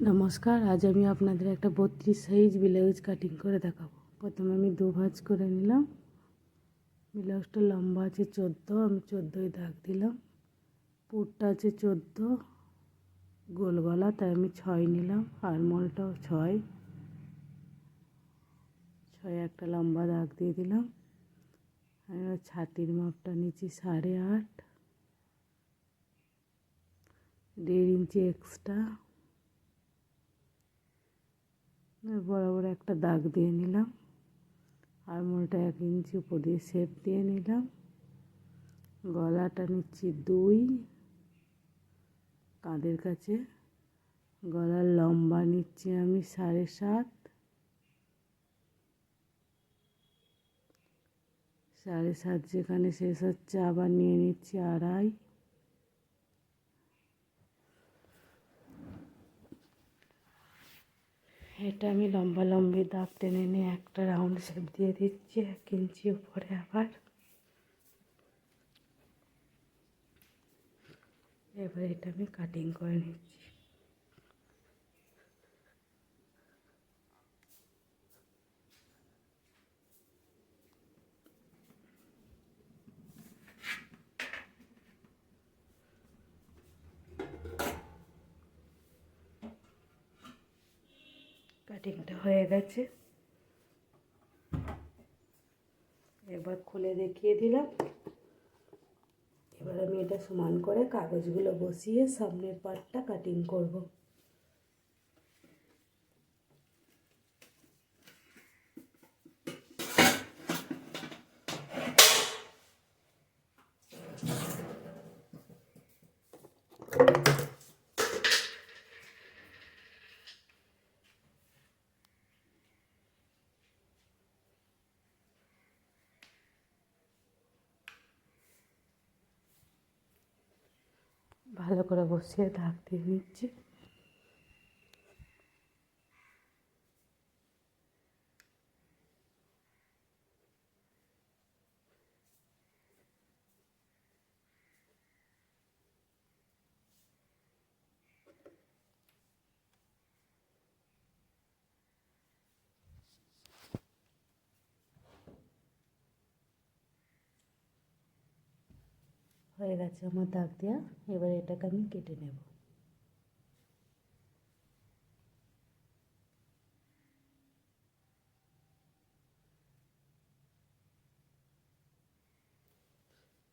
নমস্কার, আজ আমি আপনাদের একটা 32 সাইজ ব্লাউজ কাটিং করে দেখাবো। প্রথমে আমি দু ভাঁজ করে নিলাম। ব্লাউজটা লম্বা আছে 14, আমি 14ই দাগ দিলাম। পুরটা আছে 14, গোল গলা, তাই আমি 6 নিলাম। আরমোলটাও 6 একটা লম্বা দাগ দিয়ে দিলাম। আমি ছাতির মাপটা নিচ্ছি 8.5, 1.5 ইঞ্চি এক্সট্রা বরাবর একটা দাগ দিয়ে নিলাম। আরমোলটা 1 ইঞ্চি উপর দিয়ে শেপ দিয়ে নিলাম। গলাটা নিচ্ছি 2 কাঁধের কাছে। গলার লম্বা নিচ্ছি আমি 7.5, 7.5 যেখানে শেষ হচ্ছে আবার নিয়ে নিচ্ছি 2.5। এটা আমি লম্বা লম্বি দাগ টেনে নিয়ে একটা রাউন্ড শেপ দিয়ে দিচ্ছি 1 ইঞ্চি উপরে। আবার এবার এটা আমি কাটিং করে নিচ্ছি। কাটিংটা হয়ে গেছে, এবার খুলে দেখিয়ে দিলাম। এবার আমি এটা সমান করে কাগজগুলো বসিয়ে সামনের পার্টটা কাটিং করব। ভালো করে বসিয়ে দাগ দিয়ে নিচ্ছি। হয়ে গেছে আমার দাগ দেওয়া। এবার এটাকে আমি কেটে নেব।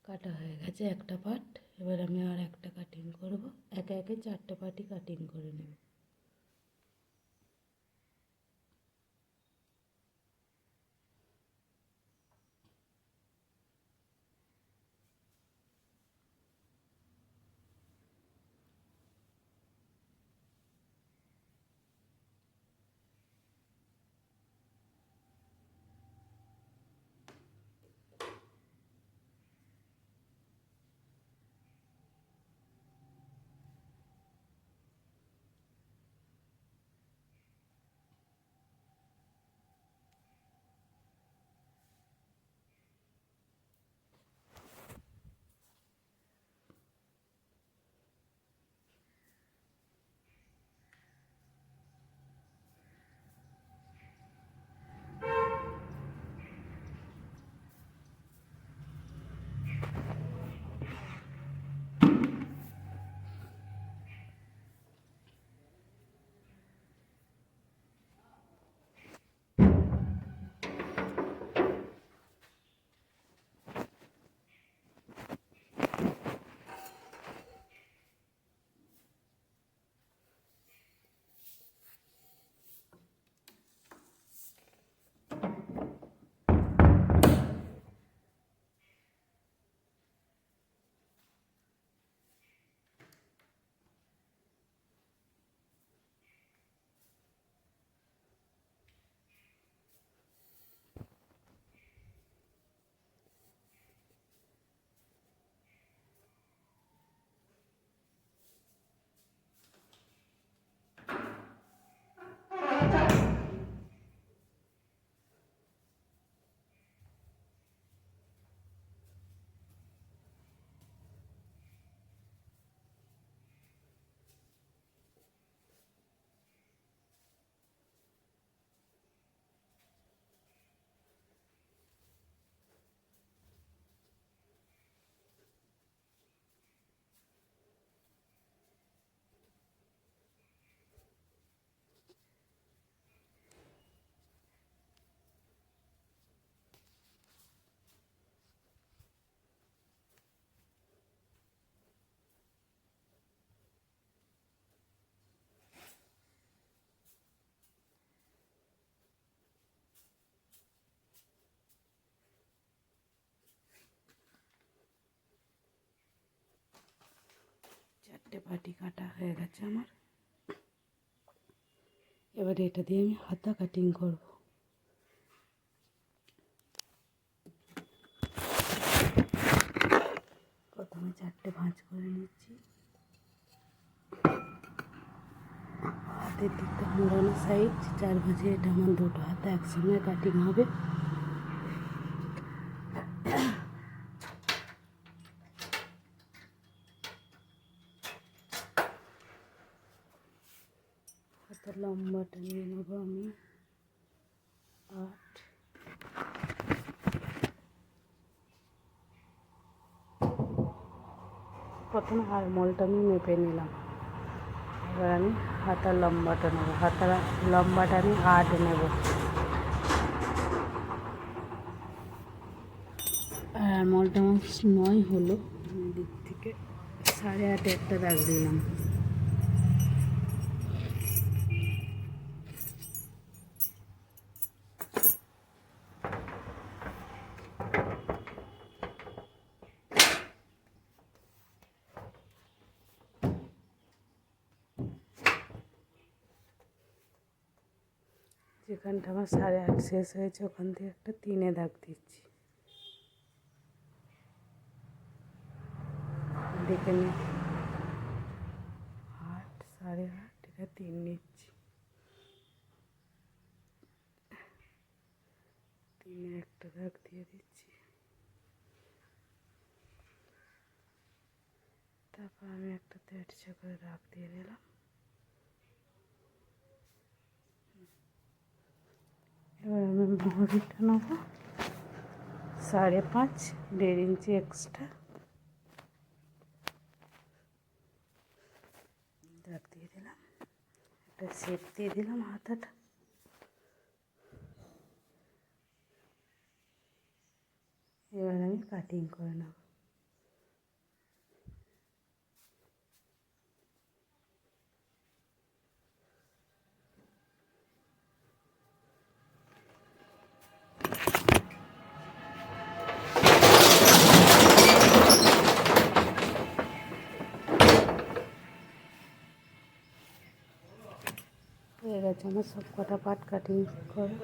কাটা হয়ে গেছে একটা পার্ট। এবার আমি আর একটা কাটিং করব। একে একে 4টে পার্টই কাটিং করে নেব। 4টে পাটি কাটা হয়ে গেছে আমার। এবারে এটা দিয়ে আমি হাতা কাটিং করব। প্রথমে 4টে ভাঁজ করে নিচ্ছি। হাতের দিকটা মোড়ানো সাইড 4 ভাঁজে এটা আমার 2টো হাতা একসঙ্গে কাটিং হবে। হাতের লম্বাটা নিয়ে নেবো আমি 8। প্রথমে আরমোলটা আমি মেপে নিলাম। এবার আমি হাতার লম্বাটা নেব। হাতার লম্বাটা আমি 8 নেব। আর আরমোলটা আমার 9 হলো। দিক থেকে 8.5 একটা দাগ দিলাম। যেখানটা আমার 8.5 শেষ হয়েছে ওখান থেকে একটা 3-এ দাগ দিচ্ছি। দেখে নিই 8, 8.5, এটা 3 নিচ্ছি। 3-এ একটা দাগ দিয়ে দিচ্ছি। তারপর আমি একটা 1.5 করে দাগ দিয়ে দিলাম। এবার আমি মোহরিটা নেবো 5.5, 1.5 ইঞ্চি এক্সট্রা দাগ দিয়ে দিলাম। একটা শেপ দিয়ে দিলাম হাতাটা। এবার আমি কাটিং করে নেব। হয়ে গেছে আমার সব কটা পার্ট কাটিং করে।